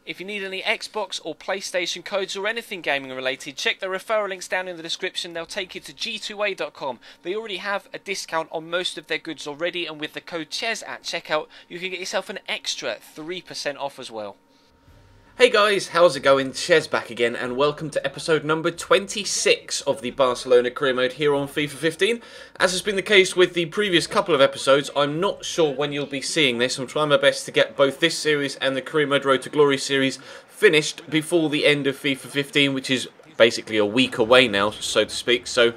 If you need any Xbox or PlayStation codes or anything gaming related, check the referral links down in the description. They'll take you to g2a.com. They already have a discount on most of their goods already, and with the code CHES at checkout, you can get yourself an extra 3% off as well. Hey guys, how's it going? Chez back again, and welcome to episode number 26 of the Barcelona career mode here on FIFA 15. As has been the case with the previous couple of episodes, I'm not sure when you'll be seeing this. I'm trying my best to get both this series and the career mode Road to Glory series finished before the end of FIFA 15, which is basically a week away now, so to speak. So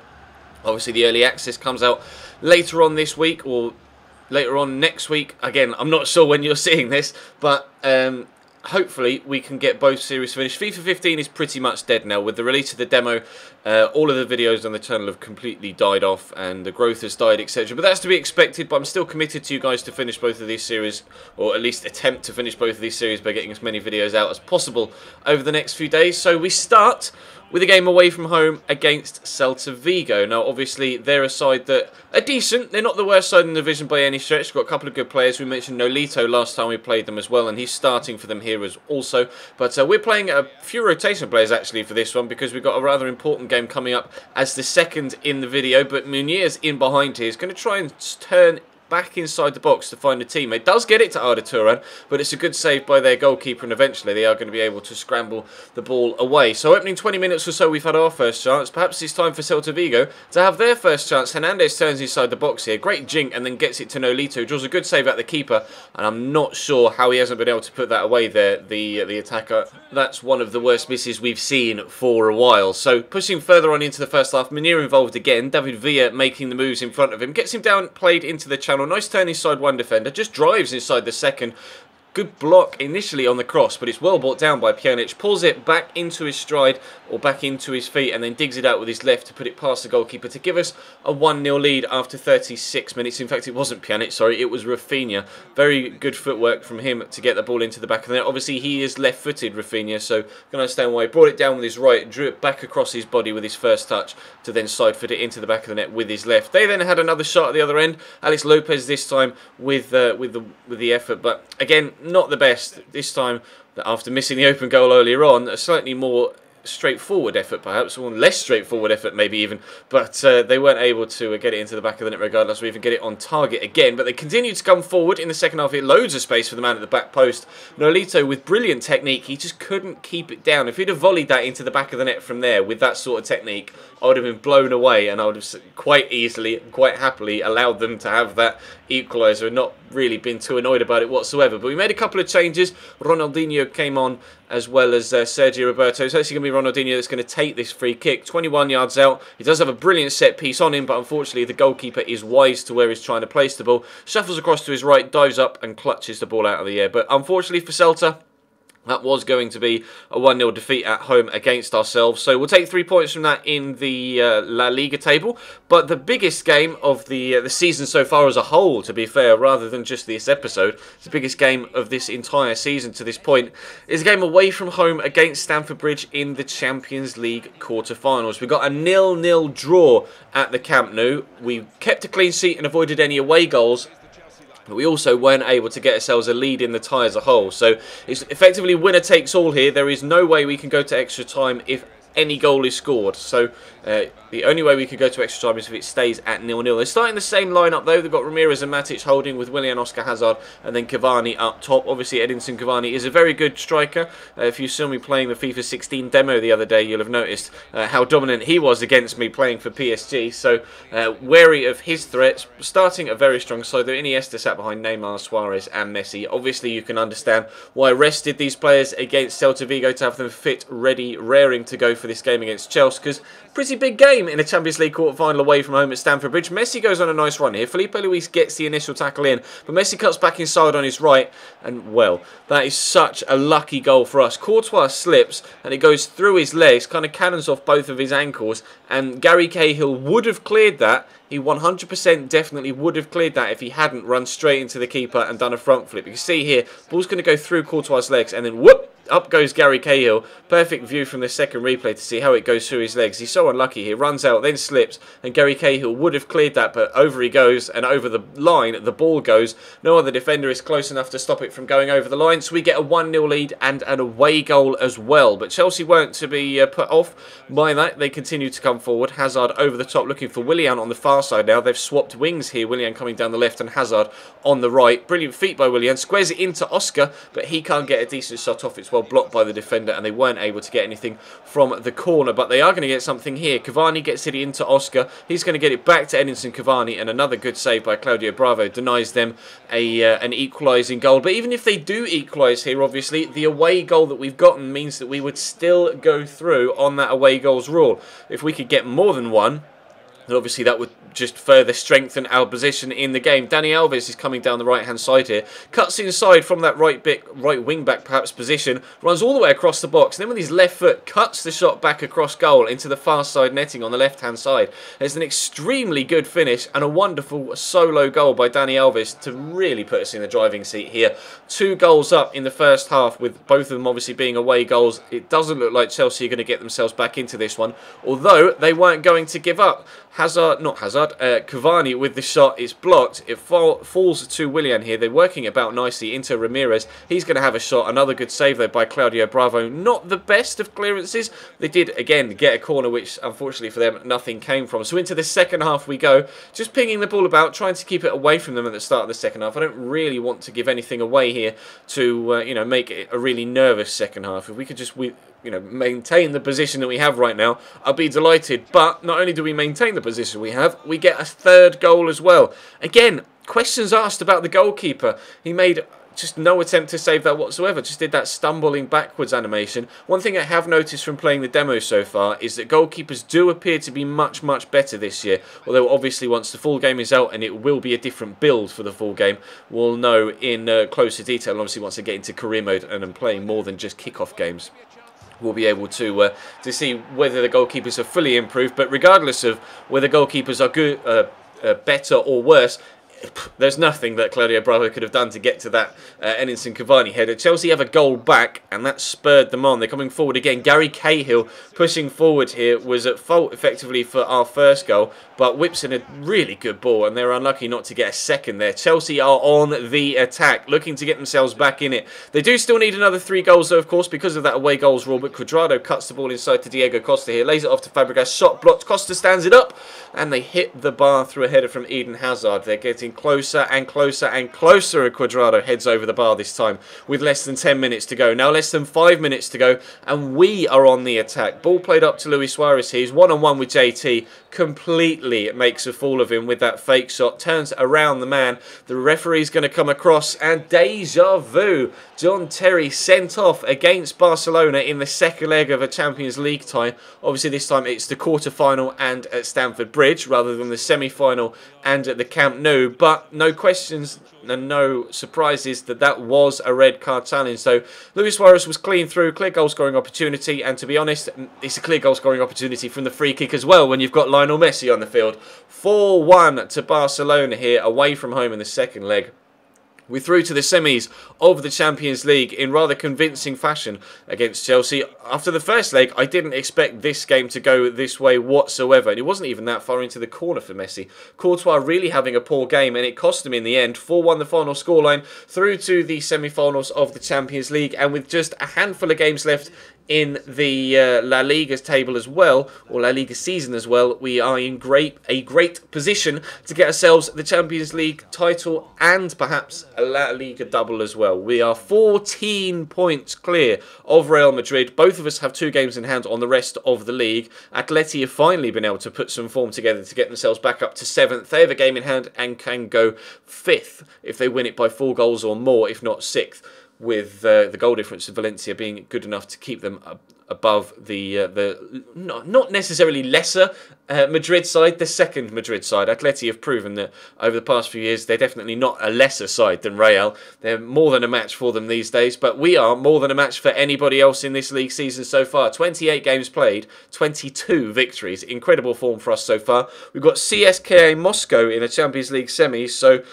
obviously the early access comes out later on this week or later on next week. Again, I'm not sure when you're seeing this, but hopefully we can get both series finished. FIFA 15 is pretty much dead now. With the release of the demo, all of the videos on the channel have completely died off and the growth has died, etc. But that's to be expected, but I'm still committed to you guys to finish both of these series, or at least attempt to finish both of these series by getting as many videos out as possible over the next few days. So we start with a game away from home against Celta Vigo. Now, obviously, they're a side that are decent. They're not the worst side in the division by any stretch. They've got a couple of good players. We mentioned Nolito last time we played them as well, and he's starting for them here as also. But we're playing a few rotation players, actually, for this one, because we've got a rather important game coming up as the second in the video. But Munir's in behind here. He's going to try and turn back inside the box to find a teammate. Does get it to Arda Turan, but it's a good save by their goalkeeper, and eventually they are going to be able to scramble the ball away. So opening 20 minutes or so, we've had our first chance. Perhaps it's time for Celta Vigo to have their first chance. Hernandez turns inside the box here. Great jink, and then gets it to Nolito. Draws a good save at the keeper, and I'm not sure how he hasn't been able to put that away there, the attacker. That's one of the worst misses we've seen for a while. So pushing further on into the first half, Munir involved again. David Villa making the moves in front of him. Gets him down, played into the channel. Nice turn inside one defender, just drives inside the second. Good block initially on the cross, but it's well brought down by Pjanic. Pulls it back into his stride, or back into his feet, and then digs it out with his left to put it past the goalkeeper to give us a 1-0 lead after 36 minutes. In fact, it wasn't Pjanic, sorry, it was Rafinha. Very good footwork from him to get the ball into the back of the net. Obviously, he is left-footed, Rafinha, so you can understand why he brought it down with his right, drew it back across his body with his first touch to then side-foot it into the back of the net with his left. They then had another shot at the other end. Alex Lopez this time with the effort, but again, not the best. This time, after missing the open goal earlier on, a slightly more straightforward effort perhaps, or less straightforward effort maybe even, but they weren't able to get it into the back of the net regardless, or even get it on target again. But they continued to come forward in the second half. It loads of space for the man at the back post. Nolito with brilliant technique, he just couldn't keep it down. If he'd have volleyed that into the back of the net from there with that sort of technique, I would have been blown away, and I would have quite easily, quite happily allowed them to have that equaliser and not really been too annoyed about it whatsoever. But we made a couple of changes. Ronaldinho came on as well as Sergio Roberto. So it's actually going to be Ronaldinho that's going to take this free kick. 21 yards out. He does have a brilliant set piece on him, but unfortunately the goalkeeper is wise to where he's trying to place the ball. Shuffles across to his right, dives up and clutches the ball out of the air. But unfortunately for Celta, that was going to be a 1-0 defeat at home against ourselves. So we'll take 3 points from that in the La Liga table. But the biggest game of the season so far as a whole, to be fair, rather than just this episode, the biggest game of this entire season to this point, is a game away from home against Stamford Bridge in the Champions League quarter-finals. We got a 0-0 draw at the Camp Nou. We kept a clean sheet and avoided any away goals, but we also weren't able to get ourselves a lead in the tie as a whole. So it's effectively winner takes all here. There is no way we can go to extra time if any goal is scored. So the only way we could go to extra time is if it stays at 0-0. They're starting the same lineup though. They've got Ramirez and Matic holding with Willian Oscar Hazard and then Cavani up top. Obviously Edinson Cavani is a very good striker. If you saw me playing the FIFA 16 demo the other day, you'll have noticed how dominant he was against me playing for PSG. So wary of his threats. Starting a very strong side though. Iniesta sat behind Neymar, Suarez and Messi. Obviously you can understand why I rested these players against Celta Vigo to have them fit, ready, raring to go for this game against Chelsea, because pretty big game in a Champions League quarter-final away from home at Stamford Bridge. Messi goes on a nice run here. Felipe Luis gets the initial tackle in, but Messi cuts back inside on his right, and well, that is such a lucky goal for us. Courtois slips, and it goes through his legs, kind of cannons off both of his ankles, and Gary Cahill would have cleared that. He 100% definitely would have cleared that if he hadn't run straight into the keeper and done a front flip. You can see here, ball's going to go through Courtois' legs, and then whoop, Up goes Gary Cahill. Perfect view from the second replay to see how it goes through his legs. He's so unlucky here. Runs out, then slips, and Gary Cahill would have cleared that, but over he goes, and over the line, the ball goes. No other defender is close enough to stop it from going over the line, so we get a 1-0 lead and an away goal as well. But Chelsea weren't to be put off by that. They continue to come forward. Hazard over the top looking for Willian on the far side now. They've swapped wings here. Willian coming down the left and Hazard on the right. Brilliant feet by Willian. Squares it into Oscar, but he can't get a decent shot off. It's well blocked by the defender, and they weren't able to get anything from the corner, but they are going to get something here. Cavani gets it into Oscar. He's going to get it back to Edinson Cavani, and another good save by Claudio Bravo denies them an equalising goal. But even if they do equalise here, obviously, the away goal that we've gotten means that we would still go through on that away goals rule. If we could get more than one, and obviously that would just further strengthen our position in the game. Dani Alves is coming down the right-hand side here. Cuts inside from that right wing-back perhaps position. Runs all the way across the box. And then with his left foot, cuts the shot back across goal into the far side netting on the left-hand side. It's an extremely good finish and a wonderful solo goal by Dani Alves to really put us in the driving seat here. 2 goals up in the first half, with both of them obviously being away goals. It doesn't look like Chelsea are going to get themselves back into this one, although they weren't going to give up. Cavani with the shot, it's blocked. It falls to Willian here. They're working about nicely into Ramirez. He's going to have a shot. Another good save there by Claudio Bravo. Not the best of clearances. They did, again, get a corner, which unfortunately for them, nothing came from. So into the second half we go. Just pinging the ball about, trying to keep it away from them at the start of the second half. I don't really want to give anything away here to, make it a really nervous second half. If we could just maintain the position that we have right now, I'll be delighted. But not only do we maintain the position we have, we get a third goal as well. Again, questions asked about the goalkeeper. He made just no attempt to save that whatsoever, just did that stumbling backwards animation. One thing I have noticed from playing the demo so far is that goalkeepers do appear to be much, much better this year. Although obviously once the full game is out, and it will be a different build for the full game, we'll know in closer detail. And obviously once I get into career mode and I'm playing more than just kickoff games, we'll be able to see whether the goalkeepers are fully improved. But regardless of whether goalkeepers are good, better or worse, there's nothing that Claudio Bravo could have done to get to that Edinson Cavani header. Chelsea have a goal back, and that spurred them on. They're coming forward again. Gary Cahill pushing forward here was at fault effectively for our first goal, but whips in a really good ball, and they're unlucky not to get a second there. Chelsea are on the attack, looking to get themselves back in it. They do still need another 3 goals, though, of course, because of that away goals rule, but Cuadrado cuts the ball inside to Diego Costa here, lays it off to Fabregas, shot blocked, Costa stands it up, and they hit the bar through a header from Eden Hazard. They're getting closer and closer and closer, and Cuadrado heads over the bar this time with less than 10 minutes to go. Now less than 5 minutes to go, and we are on the attack. Ball played up to Luis Suarez here. He's one-on-one with JT. Completely makes a fool of him with that fake shot. Turns around the man. The referee's going to come across, and deja vu. John Terry sent off against Barcelona in the second leg of a Champions League tie. Obviously this time it's the quarter-final and at Stamford Bridge rather than the semi-final and at the Camp Nou. But no questions and no surprises that was a red card challenge. So Luis Suarez was clean through, clear goal scoring opportunity, and to be honest, it's a clear goal scoring opportunity from the free kick as well when you've got Lionel Messi on the field. 4-1 to Barcelona here, away from home in the second leg. We're through to the semis of the Champions League in rather convincing fashion against Chelsea. After the first leg, I didn't expect this game to go this way whatsoever. And it wasn't even that far into the corner for Messi. Courtois really having a poor game, and it cost him in the end. 4-1 the final scoreline, through to the semi-finals of the Champions League. And with just a handful of games left in the La Liga table as well, or La Liga season as well, we are in a great position to get ourselves the Champions League title and perhaps a La Liga double as well. We are 14 points clear of Real Madrid. Both of us have 2 games in hand on the rest of the league. Atleti have finally been able to put some form together to get themselves back up to 7th. They have a game in hand and can go 5th if they win it by 4 goals or more, if not 6th. With the goal difference of Valencia being good enough to keep them above the not necessarily lesser Madrid side, the second Madrid side. Atleti have proven that over the past few years they're definitely not a lesser side than Real. They're more than a match for them these days, but we are more than a match for anybody else in this league season so far. 28 games played, 22 victories. Incredible form for us so far. We've got CSKA Moscow in the Champions League semis, so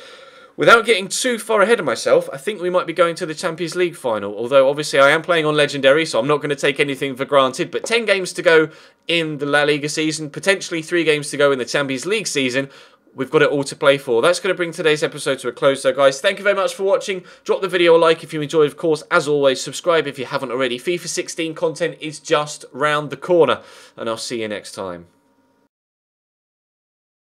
Without getting too far ahead of myself, I think we might be going to the Champions League final. Although, obviously, I am playing on Legendary, so I'm not going to take anything for granted. But 10 games to go in the La Liga season, potentially 3 games to go in the Champions League season. We've got it all to play for. That's going to bring today's episode to a close, though, guys. Thank you very much for watching. Drop the video a like if you enjoyed, of course. As always, subscribe if you haven't already. FIFA 16 content is just round the corner. And I'll see you next time.